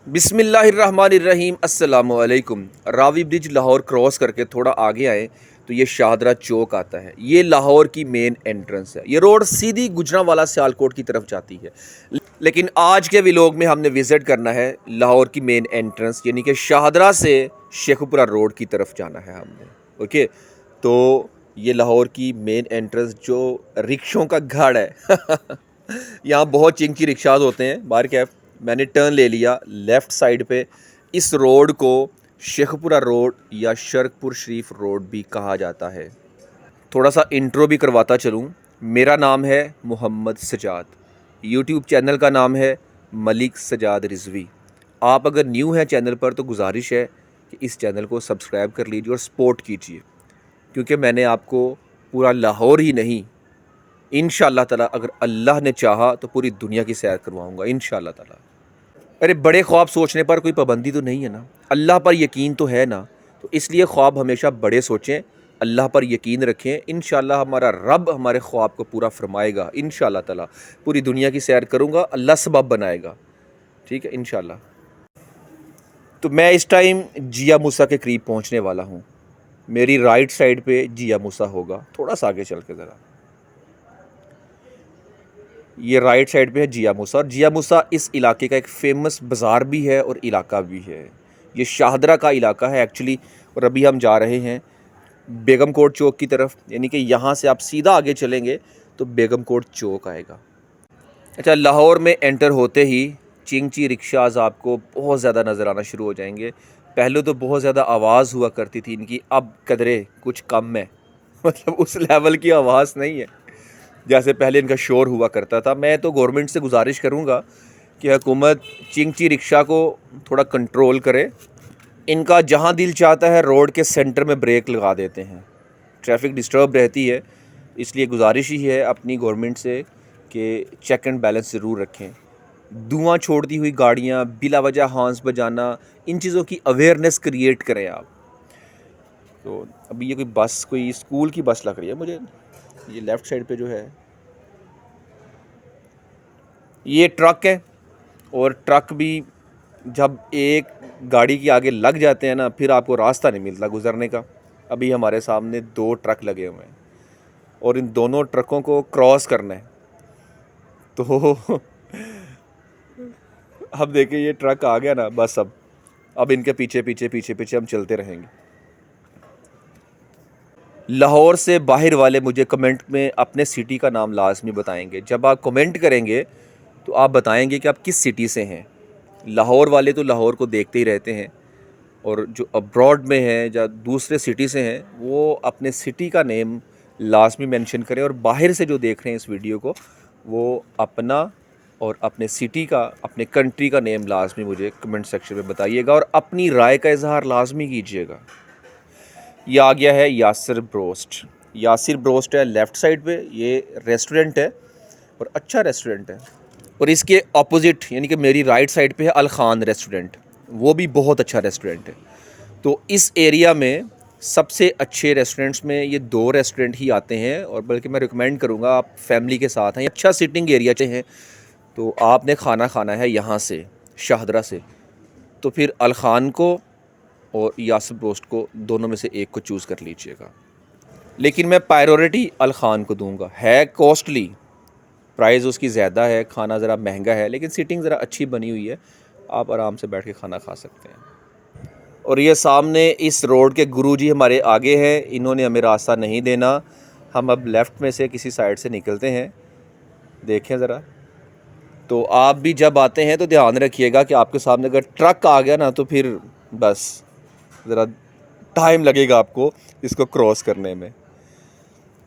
बिस्मिल्लाहिर्रहमानिर्रहीम अस्सलामुअलैकुम। Ravi bridge Lahore cross करके थोड़ा आगे आए तो ये शाहदरा चौक आता है। ये लाहौर की मेन एंट्रेंस है। ये रोड सीधी गुजरांवाला सियालकोट की तरफ जाती है। लेकिन आज के व्लॉग में हमने विज़िट करना है लाहौर की मेन एंट्रेंस, यानी कि शाहदरा से शेखुपुरा रोड की तरफ जाना है हमने। ओके, तो ये लाहौर की मेन एंट्रेंस जो रिक्शों का गढ़ है यहाँ बहुत चिंकी रिक्शाज होते हैं। बाहर क्या, मैंने टर्न ले लिया लेफ़्ट साइड पे। इस रोड को शेखपुरा रोड या शर्कपुर शरीफ रोड भी कहा जाता है। थोड़ा सा इंट्रो भी करवाता चलूँ। मेरा नाम है मोहम्मद सजाद। यूट्यूब चैनल का नाम है मलिक सजाद रिजवी। आप अगर न्यू हैं चैनल पर तो गुजारिश है कि इस चैनल को सब्सक्राइब कर लीजिए और सपोर्ट कीजिए, क्योंकि मैंने आपको पूरा लाहौर ही नहीं, इंशाअल्लाह ताला अगर अल्लाह ने चाहा तो पूरी दुनिया की सैर करवाऊँगा इंशाअल्लाह ताला। अरे बड़े ख्वाब सोचने पर कोई पाबंदी तो नहीं है ना, अल्लाह पर यकीन तो है ना, तो इसलिए ख्वाब हमेशा बड़े सोचें, अल्लाह पर यकीन रखें। इंशाअल्लाह हमारा रब हमारे ख्वाब को पूरा फरमाएगा इंशाअल्लाह ताला। पूरी दुनिया की सैर करूँगा, अल्लाह सबब बनाएगा, ठीक है इंशाअल्लाह। तो मैं इस टाइम जिया मूसा के करीब पहुँचने वाला हूँ। मेरी राइट साइड पे जिया मूसा होगा, थोड़ा सा आगे चल के ज़रा। ये राइट साइड पे है जिया मूसा, और जिया मूसा इस इलाके का एक फ़ेमस बाज़ार भी है और इलाका भी है। ये शाहदरा का इलाका है एक्चुअली। और अभी हम जा रहे हैं बेगम कोट चौक की तरफ, यानी कि यहाँ से आप सीधा आगे चलेंगे तो बेगम कोट चौक आएगा। अच्छा, लाहौर में एंटर होते ही चिंची रिक्शाज़ आपको बहुत ज़्यादा नज़र आना शुरू हो जाएंगे। पहले तो बहुत ज़्यादा आवाज़ हुआ करती थी इनकी, अब कदरे कुछ कम है मतलब उस लेवल की आवाज़ नहीं है जैसे पहले इनका शोर हुआ करता था। मैं तो गवर्नमेंट से गुजारिश करूँगा कि हुकूमत चिंची रिक्शा को थोड़ा कंट्रोल करे। इनका जहाँ दिल चाहता है रोड के सेंटर में ब्रेक लगा देते हैं, ट्रैफिक डिस्टर्ब रहती है। इसलिए गुजारिश ही है अपनी गवर्नमेंट से कि चेक एंड बैलेंस ज़रूर रखें। धुआं छोड़ती हुई गाड़ियाँ, बिला वजह हॉर्न्स बजाना, इन चीज़ों की अवेयरनेस क्रिएट करें आप। तो अभी ये कोई बस, कोई स्कूल की बस लग रही है मुझे। ये लेफ़्ट साइड पे जो है ये ट्रक है, और ट्रक भी जब एक गाड़ी के आगे लग जाते हैं ना, फिर आपको रास्ता नहीं मिलता गुज़रने का। अभी हमारे सामने 2 ट्रक लगे हुए हैं और इन दोनों ट्रकों को क्रॉस करना है। तो अब देखिए ये ट्रक आ गया ना, बस अब इनके पीछे पीछे पीछे पीछे हम चलते रहेंगे। लाहौर से बाहर वाले मुझे कमेंट में अपने सिटी का नाम लाजमी बताएंगे। जब आप कमेंट करेंगे तो आप बताएंगे कि आप किस सिटी से हैं। लाहौर वाले तो लाहौर को देखते ही रहते हैं, और जो अब्रॉड में हैं या दूसरे सिटी से हैं वो अपने सिटी का नेम लाजमी मेंशन करें। और बाहर से जो देख रहे हैं इस वीडियो को, वो अपना और अपने सिटी का, अपने कंट्री का नेम लाजमी मुझे कमेंट सेक्शन में बताइएगा और अपनी राय का इजहार लाजमी कीजिएगा। ये आ गया है यासिर ब्रोस्ट। यासिर ब्रोस्ट है लेफ़्ट साइड पे। ये रेस्टोरेंट है और अच्छा रेस्टोरेंट है। और इसके ऑपोजिट यानी कि मेरी राइट साइड पे है अल खान रेस्टोरेंट, वो भी बहुत अच्छा रेस्टोरेंट है। तो इस एरिया में सबसे अच्छे रेस्टोरेंट्स में ये 2 रेस्टोरेंट ही आते हैं, और बल्कि मैं रिकमेंड करूँगा आप फैमिली के साथ हैं, अच्छा सिटिंग एरिया चाहिए तो आपने खाना खाना है यहाँ से शाहदरा से, तो फिर अल खान को और यासिर ब्रोस्ट को, दोनों में से एक को चूज़ कर लीजिएगा। लेकिन मैं प्रायोरिटी अल खान को दूंगा। है कॉस्टली, प्राइस उसकी ज़्यादा है, खाना ज़रा महंगा है, लेकिन सीटिंग ज़रा अच्छी बनी हुई है, आप आराम से बैठ के खाना खा सकते हैं। और ये सामने इस रोड के गुरुजी हमारे आगे हैं, इन्होंने हमें रास्ता नहीं देना। हम अब लेफ़्ट में से किसी साइड से निकलते हैं, देखें ज़रा। तो आप भी जब आते हैं तो ध्यान रखिएगा कि आपके सामने अगर ट्रक आ गया ना तो फिर बस ज़रा टाइम लगेगा आपको इसको क्रॉस करने में।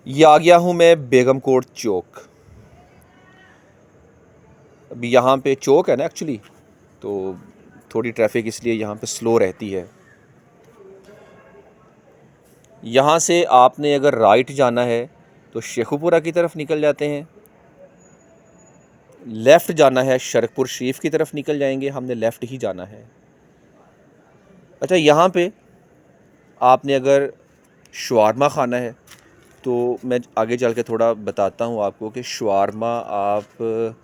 ये आ गया हूँ मैं बेगम कोट चौक। अभी यहाँ पे चौक है ना एक्चुअली, तो थोड़ी ट्रैफिक इसलिए यहाँ पे स्लो रहती है। यहाँ से आपने अगर राइट जाना है तो शेखुपुरा की तरफ निकल जाते हैं, लेफ़्ट जाना है शर्कपुर शरीफ की तरफ निकल जाएंगे, हमने लेफ़्ट ही जाना है। अच्छा, यहाँ पे आपने अगर शवारमा खाना है तो मैं आगे चल के थोड़ा बताता हूँ आपको कि शवारमा आप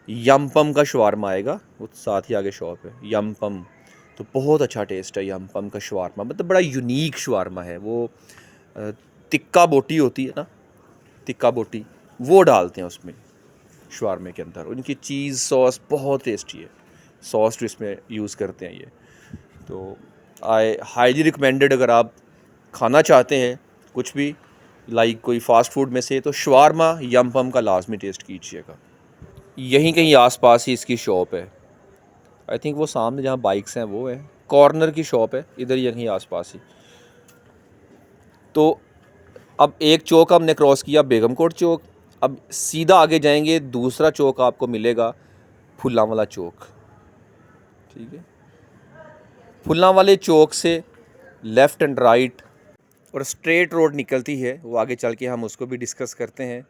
यम का शवारमा आएगा, वो साथ ही आगे शॉप है यम, तो बहुत अच्छा टेस्ट है यम का शवारमा, मतलब बड़ा यूनिक शवारमा है वो। टिक्का बोटी होती है ना, टिक्का बोटी वो डालते हैं उसमें शवारमे के अंदर। उनकी चीज़ सॉस बहुत टेस्टी है, सॉस जो इसमें यूज़ करते हैं ये। तो आई हाईली रिकमेंडेड, अगर आप खाना चाहते हैं कुछ भी लाइक कोई फ़ास्ट फूड में से, तो शवारमा यम का लाजमी टेस्ट कीजिएगा। यहीं कहीं आसपास ही इसकी शॉप है, आई थिंक वो सामने जहाँ बाइक्स हैं वो है, कॉर्नर की शॉप है इधर यहीं आसपास ही। तो अब एक चौक हमने क्रॉस किया, बेगम कोट चौक। अब सीधा आगे जाएंगे, दूसरा चौक आपको मिलेगा फुल्लांवाला चौक। ठीक है, फुल्लांवाले चौक से लेफ़्ट एंड राइट और स्ट्रेट रोड निकलती है, वो आगे चल के हम उसको भी डिस्कस करते हैं।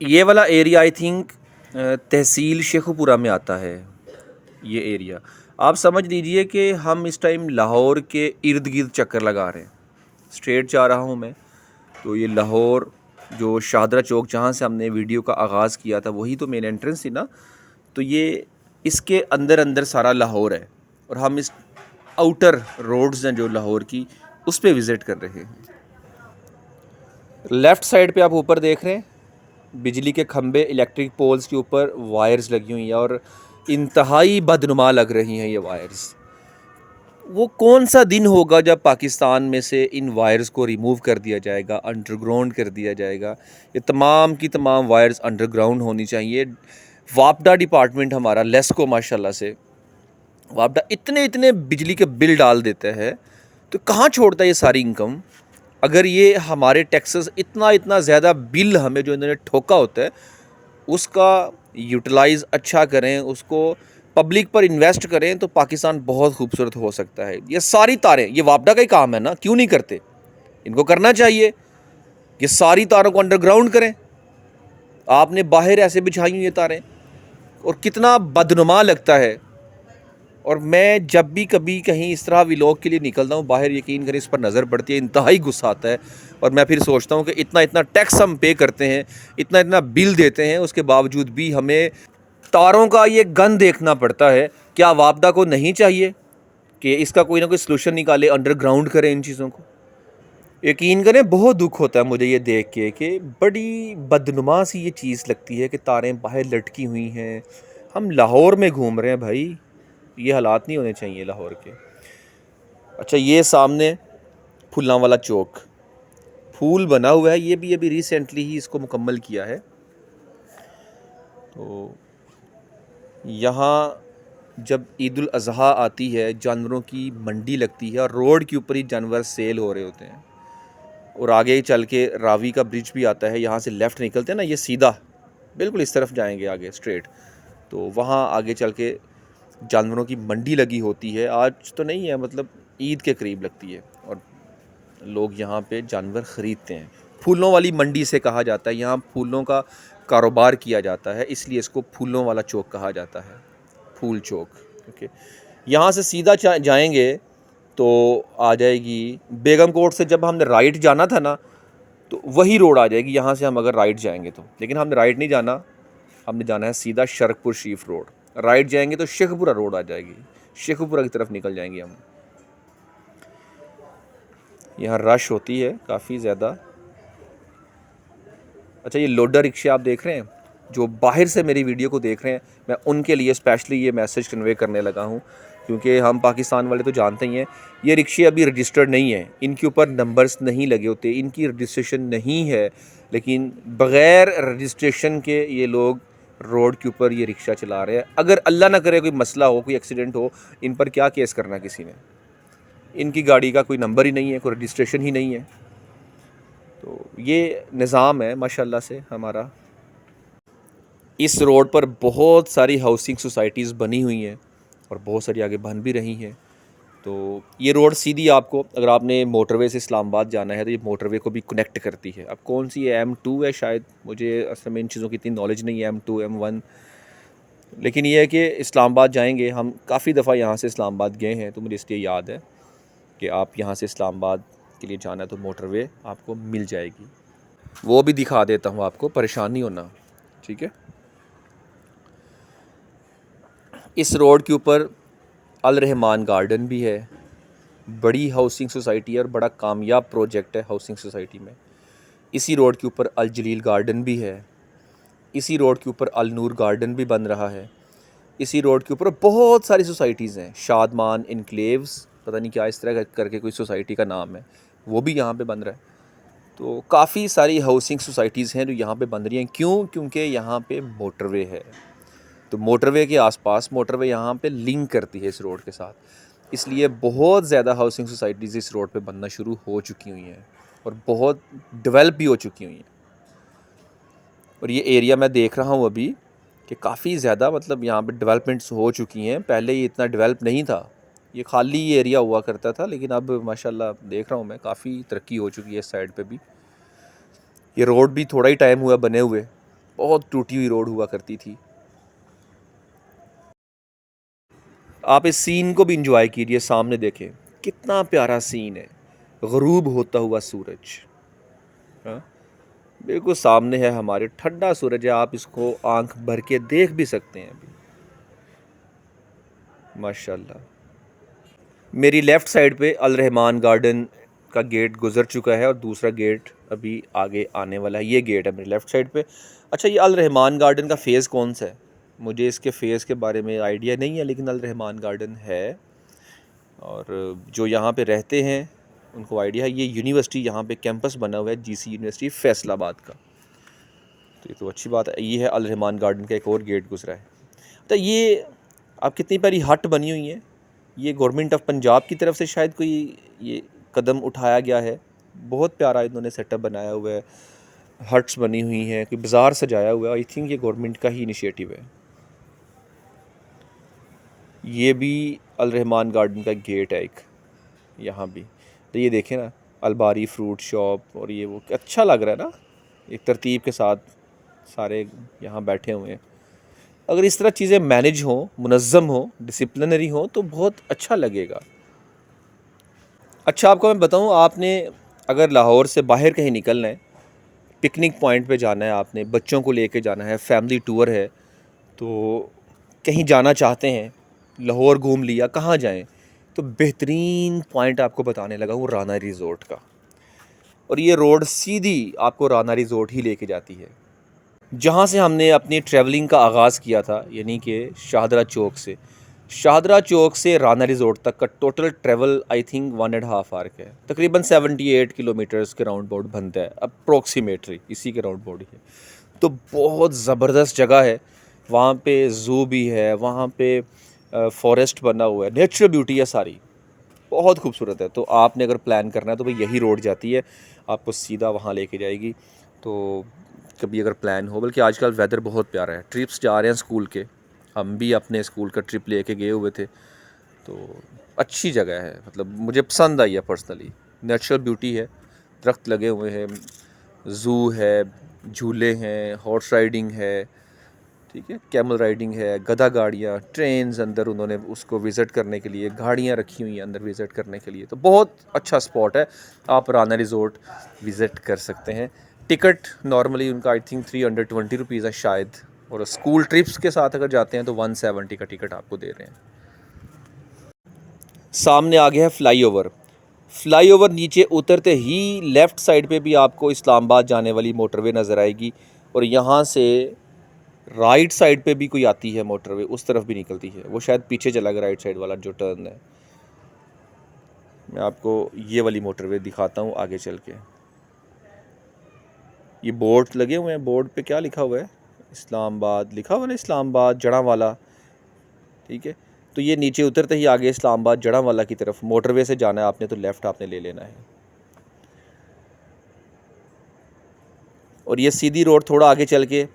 ये वाला एरिया आई थिंक तहसील शेखुपुरा में आता है। ये एरिया आप समझ लीजिए कि हम इस टाइम लाहौर के इर्द गिर्द चक्कर लगा रहे हैं। स्ट्रेट जा रहा हूँ मैं, तो ये लाहौर जो शाहदरा चौक जहाँ से हमने वीडियो का आगाज़ किया था वही तो मेन एंट्रेंस थी ना, तो ये इसके अंदर अंदर सारा लाहौर है और हम इस आउटर रोड्स हैं जो लाहौर की, उस पर विज़िट कर रहे हैं। लेफ़्ट साइड पे आप ऊपर देख रहे हैं बिजली के खंबे, इलेक्ट्रिक पोल्स के ऊपर वायर्स लगी हुई हैं और इंतहाई बदनुमा लग रही हैं ये वायर्स। वो कौन सा दिन होगा जब पाकिस्तान में से इन वायर्स को रिमूव कर दिया जाएगा, अंडरग्राउंड कर दिया जाएगा। ये तमाम की तमाम वायर्स अंडरग्राउंड होनी चाहिए। वापडा डिपार्टमेंट हमारा लेस्को माशाल्लाह से, वापडा इतने इतने बिजली के बिल डाल देता है, तो कहाँ छोड़ता है ये सारी इनकम। अगर ये हमारे टैक्सेस इतना इतना ज़्यादा बिल हमें जो इन्होंने ठोका होता है उसका यूटिलाइज़ अच्छा करें, उसको पब्लिक पर इन्वेस्ट करें, तो पाकिस्तान बहुत खूबसूरत हो सकता है। ये सारी तारें, ये वापडा का ही काम है ना, क्यों नहीं करते? इनको करना चाहिए, ये सारी तारों को अंडरग्राउंड करें। आपने बाहर ऐसे बिछाई हुई ये तारें और कितना बदनुमा लगता है। और मैं जब भी कभी कहीं इस तरह व्लॉग के लिए निकलता हूँ बाहर, यकीन करें इस पर नज़र पड़ती है, इंतहाई गुस्सा आता है। और मैं फिर सोचता हूँ कि इतना इतना टैक्स हम पे करते हैं, इतना इतना बिल देते हैं, उसके बावजूद भी हमें तारों का ये गन देखना पड़ता है। क्या वापडा को नहीं चाहिए कि इसका कोई ना कोई सलूशन निकाले, अंडरग्राउंड करें इन चीज़ों को? यकीन करें बहुत दुख होता है मुझे ये देख के कि बड़ी बदनुमा सी ये चीज़ लगती है कि तारें बाहर लटकी हुई हैं। हम लाहौर में घूम रहे हैं भाई, ये हालात नहीं होने चाहिए लाहौर के। अच्छा, ये सामने फुल्लांवाला चौक फूल बना हुआ है, ये भी अभी रिसेंटली ही इसको मुकम्मल किया है। तो यहाँ जब ईद उल अज़हा आती है, जानवरों की मंडी लगती है और रोड के ऊपर ही जानवर सेल हो रहे होते हैं। और आगे ही चल के रावी का ब्रिज भी आता है, यहाँ से लेफ़्ट निकलते हैं ना, ये सीधा बिल्कुल इस तरफ जाएंगे आगे स्ट्रेट, तो वहाँ आगे चल के जानवरों की मंडी लगी होती है। आज तो नहीं है, मतलब ईद के करीब लगती है और लोग यहाँ पे जानवर ख़रीदते हैं। फूलों वाली मंडी से कहा जाता है, यहाँ फूलों का कारोबार किया जाता है, इसलिए इसको फूलों वाला चौक कहा जाता है, फूल चौक। ओके, यहाँ से सीधा जाएंगे तो आ जाएगी बेगम कोट से। जब हमने राइट जाना था ना, तो वही रोड आ जाएगी यहाँ से हम अगर राइट जाएंगे तो, लेकिन हमने राइट नहीं जाना, हमने जाना है सीधा शरकपुर शीफ रोड। राइट जाएंगे तो शेखपुरा रोड आ जाएगी, शेखपुरा की तरफ निकल जाएंगे हम। यहाँ रश होती है काफ़ी ज़्यादा। अच्छा, ये लोडर रिक्शे आप देख रहे हैं, जो बाहर से मेरी वीडियो को देख रहे हैं, मैं उनके लिए स्पेशली ये मैसेज कन्वे करने लगा हूँ, क्योंकि हम पाकिस्तान वाले तो जानते ही हैं ये रिक्शे अभी रजिस्टर्ड नहीं है, इनके ऊपर नंबर्स नहीं लगे होते, इनकी रजिस्ट्रेशन नहीं है, लेकिन बग़ैर रजिस्ट्रेशन के ये लोग रोड के ऊपर ये रिक्शा चला रहे हैं। अगर अल्लाह ना करे कोई मसला हो, कोई एक्सीडेंट हो, इन पर क्या केस करना किसी ने? इनकी गाड़ी का कोई नंबर ही नहीं है, कोई रजिस्ट्रेशन ही नहीं है। तो ये निज़ाम है माशाल्लाह से हमारा। इस रोड पर बहुत सारी हाउसिंग सोसाइटीज़ बनी हुई हैं और बहुत सारी आगे बन भी रही हैं। तो ये रोड सीधी आपको, अगर आपने मोटरवे से इस्लामाबाद जाना है तो ये मोटरवे को भी कनेक्ट करती है। अब कौन सी है, M2 है शायद, मुझे असल में इन चीज़ों की इतनी नॉलेज नहीं है, M2 M1, लेकिन ये है कि इस्लामाबाद जाएंगे हम, काफ़ी दफ़ा यहाँ से इस्लामाबाद गए हैं, तो मुझे इसलिए याद है कि आप यहाँ से इस्लामाबाद के लिए जाना है तो मोटरवे आपको मिल जाएगी। वो भी दिखा देता हूँ आपको, परेशान नहीं होना, ठीक है। इस रोड के ऊपर अल रहमान गार्डन भी है, बड़ी हाउसिंग सोसाइटी है और बड़ा कामयाब प्रोजेक्ट है हाउसिंग सोसाइटी में। इसी रोड के ऊपर अल जलील गार्डन भी है, इसी रोड के ऊपर अल नूर गार्डन भी बन रहा है। इसी रोड के ऊपर बहुत सारी सोसाइटीज़ हैं, शादमान इनक्लेव्स, पता नहीं क्या इस तरह करके कोई सोसाइटी का नाम है, वो भी यहाँ पे बन रहा है। तो काफ़ी सारी हाउसिंग सोसाइटीज़ हैं जो यहाँ पे बन रही हैं। क्यों? क्योंकि यहाँ पे मोटरवे है। तो मोटरवे के आसपास, मोटरवे यहाँ पे लिंक करती है इस रोड के साथ, इसलिए बहुत ज़्यादा हाउसिंग सोसाइटीज़ इस रोड पे बनना शुरू हो चुकी हुई हैं और बहुत डेवलप भी हो चुकी हुई हैं। और ये एरिया मैं देख रहा हूँ अभी कि काफ़ी ज़्यादा मतलब यहाँ पे डेवलपमेंट्स हो चुकी हैं। पहले ये इतना डेवलप नहीं था, ये खाली एरिया हुआ करता था, लेकिन अब माशाल्लाह देख रहा हूँ मैं काफ़ी तरक्की हो चुकी है इस साइड पे भी। ये रोड भी थोड़ा ही टाइम हुआ बने हुए, बहुत टूटी हुई रोड हुआ करती थी। आप इस सीन को भी इंजॉय कीजिए, सामने देखें कितना प्यारा सीन है, ग़ुरूब होता हुआ सूरज। हाँ, बिल्कुल सामने है हमारे, ठंडा सूरज है, आप इसको आंख भर के देख भी सकते हैं अभी, माशाल्लाह। मेरी लेफ़्ट साइड पे अल रहमान गार्डन का गेट गुज़र चुका है और दूसरा गेट अभी आगे आने वाला है। ये गेट है मेरी लेफ़्ट साइड पे। अच्छा, ये अल रहमान गार्डन का फ़ेज़ कौन सा है? मुझे इसके फ़ेज़ के बारे में आइडिया नहीं है, लेकिन अल रहमान गार्डन है और जो यहाँ पे रहते हैं उनको आइडिया है। ये यूनिवर्सिटी यहाँ पे कैंपस बना हुआ है, जीसी यूनिवर्सिटी फैसलाबाद का। तो ये तो अच्छी बात है। ये है अल रहमान गार्डन का एक और गेट गुज़रा है। तो ये अब कितनी प्यारी हट बनी हुई है। ये गवर्नमेंट ऑफ पंजाब की तरफ से शायद कोई ये कदम उठाया गया है। बहुत प्यारा इन्होंने सेटअप बनाया हुआ है, हट्स बनी हुई हैं, कोई बाज़ार सजाया हुआ है। आई थिंक ये गवर्नमेंट का ही इनिशिएटिव है। ये भी अल रहमान गार्डन का गेट है एक, यहाँ भी। तो ये देखें ना, अलबारी फ्रूट शॉप और ये वो अच्छा लग रहा है ना, एक तरतीब के साथ सारे यहाँ बैठे हुए हैं। अगर इस तरह चीज़ें मैनेज हों, मुनज़्ज़म हों, डिसिप्लिनरी हों तो बहुत अच्छा लगेगा। अच्छा, आपको मैं बताऊँ, आपने अगर लाहौर से बाहर कहीं निकलना है, पिकनिक पॉइंट पे जाना है, आपने बच्चों को लेके जाना है, फैमिली टूर है, तो कहीं जाना चाहते हैं, लाहौर घूम लिया, कहाँ जाएं? तो बेहतरीन पॉइंट आपको बताने लगा हूँ राना रिज़ोर्ट का। और ये रोड सीधी आपको राना रिज़ोर्ट ही लेके जाती है, जहाँ से हमने अपनी ट्रैवलिंग का आगाज़ किया था, यानी कि शाहदरा चौक से। शाहदरा चौक से राना रिज़ोर्ट तक का total travel I think 1.5 hour का है, तकरीबन 78 किलोमीटर्स के राउंड अबाउट बनता है, अप्रोक्सीमेटली इसी के राउंड अबाउट ही है। तो बहुत ज़बरदस्त जगह है, वहाँ पे ज़ू भी है, वहाँ पे फॉरेस्ट बना हुआ है, नेचुरल ब्यूटी है सारी, बहुत खूबसूरत है। तो आपने अगर प्लान करना है तो भाई यही रोड जाती है, आपको सीधा वहाँ लेके जाएगी। तो कभी अगर प्लान हो, बल्कि आजकल वेदर बहुत प्यारा है, ट्रिप्स जा रहे हैं स्कूल के, हम भी अपने स्कूल का ट्रिप लेके गए हुए थे, तो अच्छी जगह है, मतलब मुझे पसंद आई है पर्सनली। नेचुरल ब्यूटी है, दरख्त लगे हुए हैं, ज़ू है, झूले हैं, हॉर्स राइडिंग है, ठीक है, कैमल राइडिंग है, गधा गाड़ियाँ, ट्रेन्स अंदर उन्होंने उसको विज़िट करने के लिए गाड़ियाँ रखी हुई हैं अंदर विज़िट करने के लिए। तो बहुत अच्छा स्पॉट है, आप राना रिज़ोर्ट विज़िट कर सकते हैं। टिकट नॉर्मली उनका आई थिंक 320 रुपीज़ है शायद, और स्कूल ट्रिप्स के साथ अगर जाते हैं तो 170 का टिकट आपको दे रहे हैं। सामने आ गया है फ्लाईओवर। फ्लाईओवर नीचे उतरते ही लेफ़्ट साइड पे भी आपको इस्लामाबाद जाने वाली मोटरवे नज़र आएगी, और यहाँ से राइट साइड पे भी कोई आती है मोटरवे, उस तरफ भी निकलती है, वो शायद पीछे चला गया राइट साइड वाला जो टर्न है। मैं आपको ये वाली मोटरवे दिखाता हूँ आगे चल के। ये बोर्ड लगे हुए हैं, बोर्ड पे क्या लिखा हुआ है? इस्लामाबाद लिखा हुआ है ना, इस्लामाबाद जड़ांवाला, ठीक है। तो ये नीचे उतरते ही आगे इस्लामाबाद जड़ांवाला की तरफ मोटरवे से जाना है आपने, तो लेफ़्ट आपने ले लेना है। और ये सीधी रोड थोड़ा आगे चल के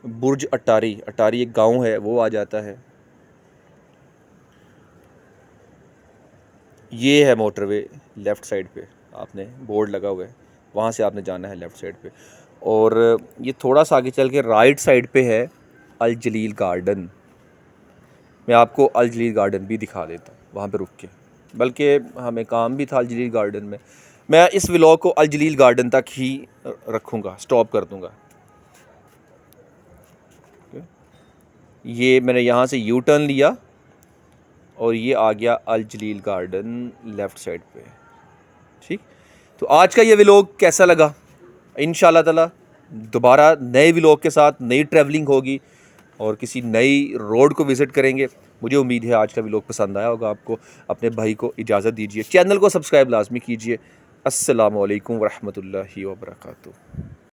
बुर्ज अटारी, अटारी एक गांव है, वो आ जाता है। ये है मोटरवे लेफ़्ट साइड पे, आपने बोर्ड लगा हुआ है, वहाँ से आपने जाना है लेफ़्ट साइड पे। और ये थोड़ा सा आगे चल के राइट साइड पे है अल जलील गार्डन। मैं आपको अल जलील गार्डन भी दिखा देता हूँ वहाँ पे रुक के, बल्कि हमें काम भी था अल जलील गार्डन में। मैं इस व्लॉग को अल जलील गार्डन तक ही रखूँगा, स्टॉप कर दूँगा। ये मैंने यहाँ से यू टर्न लिया और ये आ गया अल जलील गार्डन लेफ़्ट साइड पे। ठीक, तो आज का ये व्लॉग कैसा लगा? इंशाल्लाह ताला दोबारा नए व्लॉग के साथ नई ट्रैवलिंग होगी और किसी नई रोड को विज़िट करेंगे। मुझे उम्मीद है आज का व्लॉग पसंद आया होगा आपको। अपने भाई को इजाज़त दीजिए, चैनल को सब्सक्राइब लाजमी कीजिए। अस्सलामु अलैकुम वरहमतुल्लाहि वबरकातुहू।